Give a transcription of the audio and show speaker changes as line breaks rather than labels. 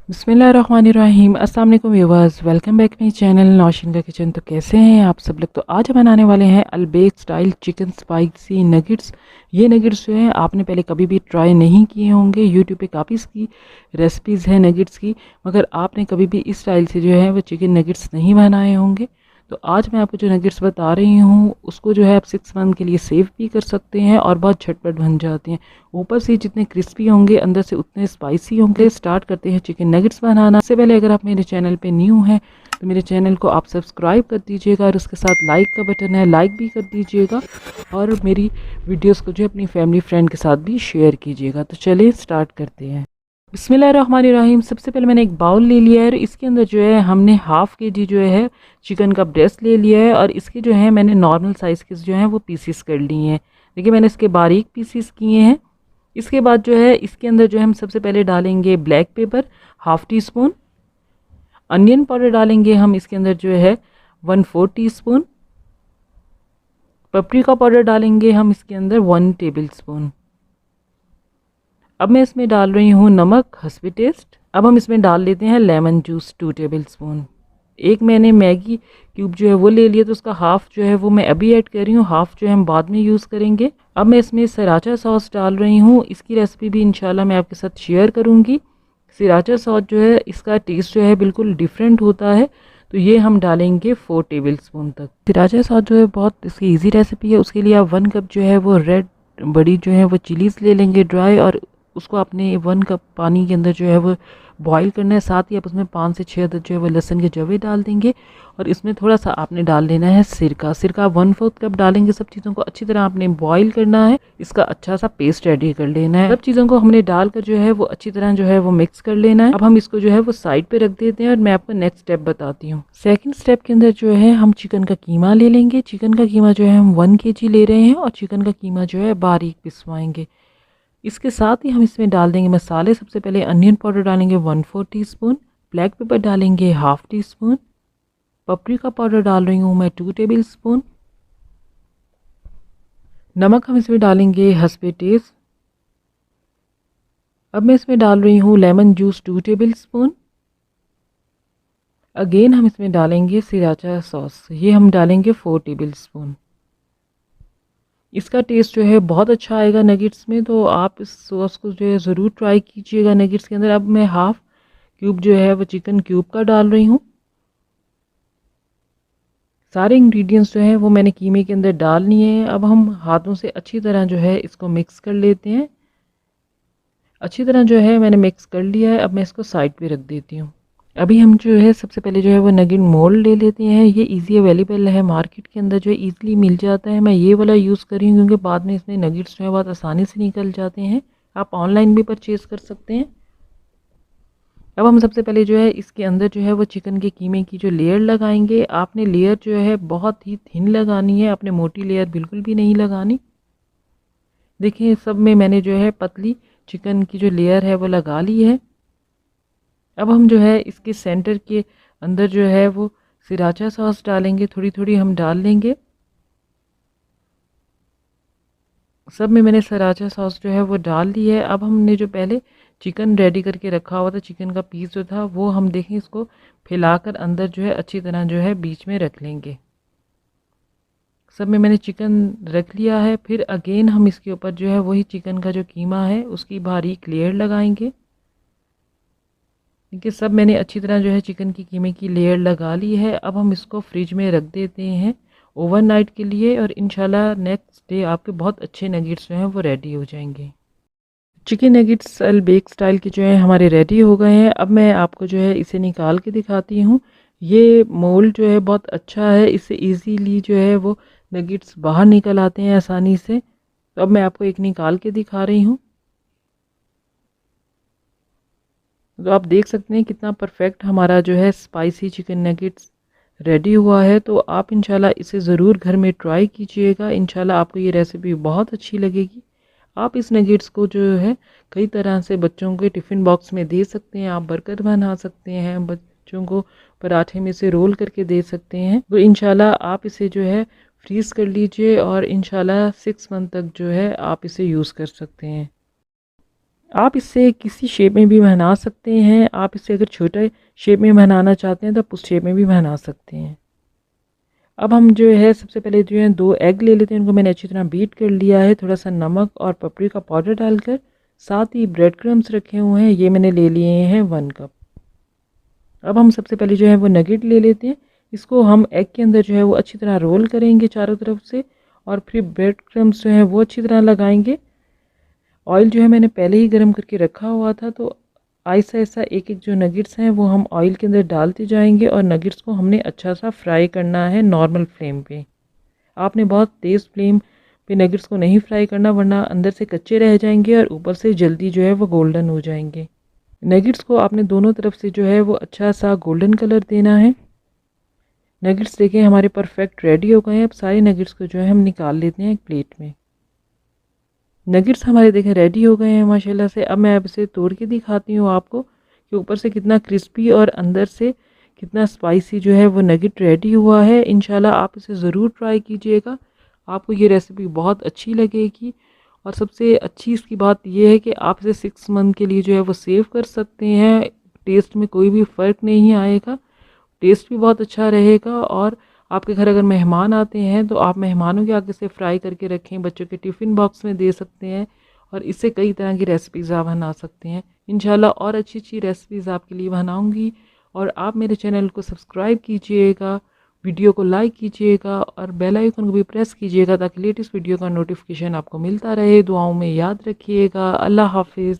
बिस्मिल्लाहिर्रहमानिर्रहीम। अस्सलाम वालेकुम viewers, welcome back my channel Nausheen का किचन। तो कैसे हैं आप सब लोग? तो आज हम बनाने वाले हैं Al Baik style chicken spicy nuggets. ये नगेट्स जो हैं आपने पहले कभी भी ट्राई नहीं किए होंगे। यूट्यूब पे काफ़ी इसकी रेसिपीज़ हैं नगेट्स की, मगर आपने कभी भी इस स्टाइल से जो है वो चिकन नगेट्स नहीं बनाए होंगे। तो आज मैं आपको जो नगेट्स बता रही हूँ उसको जो है आप 6 मंथ के लिए सेव भी कर सकते हैं और बहुत झटपट बन जाते हैं। ऊपर से जितने क्रिस्पी होंगे अंदर से उतने स्पाइसी होंगे। स्टार्ट करते हैं चिकन नगेट्स बनाना। इससे पहले अगर आप मेरे चैनल पे न्यू हैं तो मेरे चैनल को आप सब्सक्राइब कर दीजिएगा और उसके साथ लाइक का बटन है, लाइक भी कर दीजिएगा और मेरी वीडियोस को जो है अपनी फैमिली फ्रेंड के साथ भी शेयर कीजिएगा। तो चलिए स्टार्ट करते हैं। बिस्मिल्लाहिर्रहमानिर्रहीम। सबसे पहले मैंने एक बाउल ले लिया है और इसके अंदर जो है हमने हाफ़ केजी जो है चिकन का ब्रेस्ट ले लिया है और इसके जो है मैंने नॉर्मल साइज़ के जो हैं वो पीसीस कर लिए हैं। देखिए मैंने इसके बारीक पीसीस किए हैं। इसके बाद जो है इसके अंदर जो है हम सबसे पहले डालेंगे black pepper half tea spoon, onion powder डालेंगे हम इसके अंदर जो है 1/4 टीस्पून, पपरिका पाउडर डालेंगे हम इसके अंदर 1 टेबल स्पून। अब मैं इसमें डाल रही हूँ नमक हस्बे टेस्ट। अब हम इसमें डाल लेते हैं लेमन जूस 2 टेबल स्पून। एक मैंने मैगी क्यूब जो है वो ले लिया, तो उसका हाफ़ जो है वो मैं अभी ऐड कर रही हूँ, हाफ़ जो है हम बाद में यूज़ करेंगे। अब मैं इसमें सराचा सॉस डाल रही हूँ। इसकी रेसिपी भी इंशाल्लाह मैं आपके साथ शेयर करूँगी। सराचा सॉस जो है इसका टेस्ट जो है बिल्कुल डिफरेंट होता है, तो ये हम डालेंगे 4 टेबल स्पून तक। सराचा सॉस जो है बहुत इसकी ईजी रेसिपी है। उसके लिए आप 1 कप जो है वो रेड बड़ी जो है वो चिलीज़ ले लेंगे ड्राई, और उसको आपने 1 कप पानी के अंदर जो है वो बॉईल करना है। साथ ही आप उसमें 5 से 6 अदद जो है वो लहसुन के जवे डाल देंगे और इसमें थोड़ा सा आपने डाल लेना है सिरका। सिरका 1/4 कप डालेंगे। सब चीज़ों को अच्छी तरह आपने बॉईल करना है। इसका अच्छा सा पेस्ट रेडी कर लेना है। सब चीज़ों को हमने डालकर जो है वो अच्छी तरह जो है वो मिक्स कर लेना है। अब हम इसको जो है वो साइड पे रख देते हैं और मैं आपको नेक्स्ट स्टेप बताती हूँ। सेकंड स्टेप के अंदर जो है हम चिकन का कीमा ले लेंगे। चिकन का कीमा जो है हम 1 kg ले रहे हैं और चिकन का कीमा जो है बारीक पिसवाएंगे। इसके साथ ही हम इसमें डाल देंगे मसाले। सबसे पहले अनियन पाउडर डालेंगे 1/4 टीस्पून, ब्लैक पेपर डालेंगे half tea spoon, paprika powder डाल रही हूँ मैं 2 टेबल स्पून, नमक हम इसमें डालेंगे हस्बे टेस्ट। अब मैं इसमें डाल रही हूँ lemon juice 2 table spoon. Again हम इसमें डालेंगे सराचा सॉस, ये हम डालेंगे 4 टेबल स्पून। इसका टेस्ट जो है बहुत अच्छा आएगा नगेट्स में, तो आप इस सॉस को जो है ज़रूर ट्राई कीजिएगा नगेट्स के अंदर। अब मैं हाफ़ क्यूब जो है वो चिकन क्यूब का डाल रही हूँ। सारे इंग्रेडिएंट्स जो हैं वो मैंने कीमे के अंदर डाल लिए हैं। अब हम हाथों से अच्छी तरह जो है इसको मिक्स कर लेते हैं। अच्छी तरह जो है मैंने मिक्स कर लिया है। अब मैं इसको साइड पे रख देती हूँ। अभी हम जो है सबसे पहले जो है वो नगेट मोल्ड ले लेते हैं। ये इजी अवेलेबल है मार्केट के अंदर, जो है ईज़िली मिल जाता है। मैं ये वाला यूज़ कर रही हूँ क्योंकि बाद में इसमें नगेट्स जो है बहुत आसानी से निकल जाते हैं। आप ऑनलाइन भी परचेज़ कर सकते हैं। अब हम सबसे पहले जो है इसके अंदर जो है वो चिकन के कीमे की जो लेयर लगाएंगे। आपने लेयर जो है बहुत ही थिन लगानी है, आपने मोटी लेयर बिल्कुल भी नहीं लगानी। देखिए सब में मैंने जो है पतली चिकन की जो लेयर है वो लगा ली है। अब हम जो है इसके सेंटर के अंदर जो है वो सराचा सॉस डालेंगे, थोड़ी थोड़ी हम डाल लेंगे। सब में मैंने सराचा सॉस जो है वो डाल दी है। अब हमने जो पहले चिकन रेडी करके रखा हुआ था, चिकन का पीस जो था वो हम देखें इसको फैलाकर अंदर जो है अच्छी तरह जो है बीच में रख लेंगे। सब में मैंने चिकन रख लिया है। फिर अगेन हम इसके ऊपर जो है वही चिकन का जो कीमा है उसकी बारीक लेयर लगाएंगे। देखिए सब मैंने अच्छी तरह जो है चिकन की कीमे की लेयर लगा ली है। अब हम इसको फ्रिज में रख देते हैं ओवरनाइट के लिए, और इंशाल्लाह नेक्स्ट डे आपके बहुत अच्छे नगेट्स जो हैं वो रेडी हो जाएंगे। चिकन नगेट्स अलबेक स्टाइल के जो है हमारे रेडी हो गए हैं। अब मैं आपको जो है इसे निकाल के दिखाती हूँ। ये मोल्ड जो है बहुत अच्छा है, इससे इजीली जो है वो नगेट्स बाहर निकल आते हैं आसानी से। तो अब मैं आपको एक निकाल के दिखा रही हूँ। तो आप देख सकते हैं कितना परफेक्ट हमारा जो है स्पाइसी चिकन नगेट्स रेडी हुआ है। तो आप इंशाल्लाह इसे ज़रूर घर में ट्राई कीजिएगा। इंशाल्लाह आपको ये रेसिपी बहुत अच्छी लगेगी। आप इस नगेट्स को जो है कई तरह से बच्चों के टिफ़िन बॉक्स में दे सकते हैं। आप बर्गर बना सकते हैं, बच्चों को पराठे में से रोल करके दे सकते हैं। तो इंशाल्लाह आप इसे जो है फ्रीज़ कर लीजिए और इंशाल्लाह 6 मंथ तक जो है आप इसे यूज़ कर सकते हैं। आप इससे किसी शेप में भी बना सकते हैं। आप इसे अगर छोटे शेप में बनाना चाहते हैं तो आप उस शेप में भी बना सकते हैं। अब हम जो है सबसे पहले जो है 2 एग ले लेते हैं। इनको मैंने अच्छी तरह बीट कर लिया है। थोड़ा सा नमक और पपरिका पाउडर डालकर, साथ ही ब्रेड क्रम्स रखे हुए हैं, ये मैंने ले लिए हैं 1 कप। अब हम सबसे पहले जो है वो नगेट ले लेते हैं। इसको हम एग के अंदर जो है वो अच्छी तरह रोल करेंगे चारों तरफ से, और फिर ब्रेड क्रम्स जो है वो अच्छी तरह लगाएंगे। ऑयल जो है मैंने पहले ही गर्म करके रखा हुआ था, तो आहिस्ता आहिस्ता एक एक जो नगेट्स हैं वो हम ऑयल के अंदर डालते जाएंगे, और नगेट्स को हमने अच्छा सा फ्राई करना है नॉर्मल फ्लेम पे। आपने बहुत तेज़ फ्लेम पे नगेट्स को नहीं फ्राई करना, वरना अंदर से कच्चे रह जाएंगे और ऊपर से जल्दी जो है वो गोल्डन हो जाएंगे। नगेट्स को आपने दोनों तरफ से जो है वो अच्छा सा गोल्डन कलर देना है। नगेट्स देखें हमारे परफेक्ट रेडी हो गए हैं। अब सारे नगेट्स को जो है हम निकाल लेते हैं एक प्लेट में। नगेट्स हमारे देखें रेडी हो गए हैं माशाल्लाह से। अब मैं अब इसे तोड़ के दिखाती हूँ आपको कि ऊपर से कितना क्रिस्पी और अंदर से कितना स्पाइसी जो है वो नगेट रेडी हुआ है। इंशाल्लाह आप इसे ज़रूर ट्राई कीजिएगा, आपको ये रेसिपी बहुत अच्छी लगेगी। और सबसे अच्छी इसकी बात यह है कि आप इसे 6 मंथ के लिए जो है वो सेव कर सकते हैं। टेस्ट में कोई भी फ़र्क नहीं आएगा, टेस्ट भी बहुत अच्छा रहेगा। और आपके घर अगर मेहमान आते हैं तो आप मेहमानों के आगे से फ्राई करके रखें, बच्चों के टिफ़िन बॉक्स में दे सकते हैं, और इससे कई तरह की रेसिपीज़ आप बना सकते हैं। इंशाल्लाह और अच्छी अच्छी रेसिपीज़ आपके लिए बनाऊंगी। और आप मेरे चैनल को सब्सक्राइब कीजिएगा, वीडियो को लाइक कीजिएगा, और बेल आइकन को भी प्रेस कीजिएगा ताकि लेटेस्ट वीडियो का नोटिफिकेशन आपको मिलता रहे। दुआओं में याद रखिएगा। अल्लाह हाफिज़।